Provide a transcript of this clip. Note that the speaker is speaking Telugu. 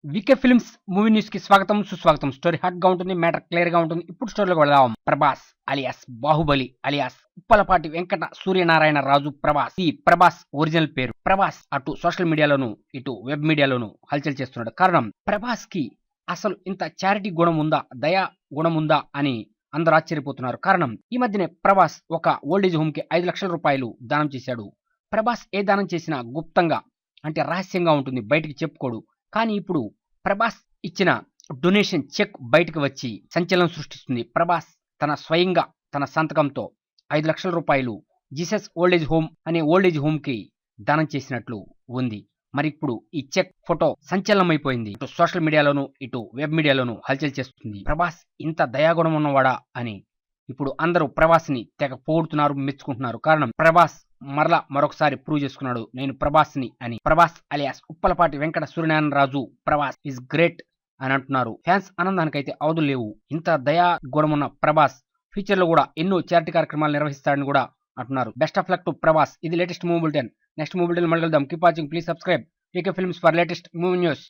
వికే ఫిల్మ్స్ మూవీ న్యూస్ కి స్వాగతం సుస్వాగతం. స్టోరీ హాట్ గా ఉంటుంది, మ్యాటర్ క్లియర్ గా ఉంటుంది. ఇప్పుడు స్టోరీలోకి వెళదాం. ప్రభాస్ అలియాస్ బాహుబలి అలియాస్ ఉప్పలపాటి వెంకట సూర్యనారాయణ రాజు ప్రభాస్. ఈ ప్రభాస్ ఒరిజినల్ పేరు ప్రభాస్. అటు సోషల్ మీడియాలోను ఇటు వెబ్ మీడియాలోను హల్చల్ చేస్తున్నాడు. కారణం ప్రభాస్ కి అసలు ఇంత చారిటీ గుణం ఉందా, దయా గుణం ఉందా అని అందరూ ఆశ్చర్యపోతున్నారు. కారణం ఈ మధ్యనే ప్రభాస్ ఒక ఓల్డేజ్ హోమ్ కి 5 లక్షల రూపాయలు దానం చేశాడు. ప్రభాస్ ఏ దానం చేసినా గుప్తంగా అంటే రహస్యంగా ఉంటుంది, బయటికి చెప్పుకోడు. కానీ ఇప్పుడు ప్రభాస్ ఇచ్చిన డొనేషన్ చెక్ బయటకు వచ్చి సంచలనం సృష్టిస్తుంది. ప్రభాస్ తన స్వయంగా తన సంతకంతో 5 లక్షల రూపాయలు జీసస్ ఓల్డేజ్ హోమ్ అనే ఓల్డేజ్ హోమ్ కి దానం చేసినట్లు ఉంది. మరి ఇప్పుడు ఈ చెక్ ఫోటో సంచలనమైపోయింది. ఇటు సోషల్ మీడియాలోను ఇటు వెబ్ మీడియాలోను హల్చల్ చేస్తుంది. ప్రభాస్ ఇంత దయాగుణం ఉన్నవాడా అని ఇప్పుడు అందరూ ప్రభాస్ ని తెగ పొగుడుతున్నారు, మెచ్చుకుంటున్నారు. కారణం ప్రభాస్ మరొకసారి ప్రూవ్ చేసుకున్నాడు, నేను ప్రభాస్ ని అని. Prabhas alias Uppalapati Venkata Suryanarayana Raju Prabhas is great అని అంటున్నారు. ఫ్యాన్స్ ఆనందానికైతే అవధులు లేవు. ఇంత దయా గుణమున్న ప్రభాస్ ఫ్యూచర్ లో కూడా ఎన్నో చారిటీ కార్యక్రమాలు నిర్వహిస్తాడని కూడా అంటున్నారు. Best of luck to Prabhas. ఇది latest movie bulletin. Next movie bulletin మళ్ళీ కలుద్దాం. Keep watching, please subscribe VK films for latest movie news.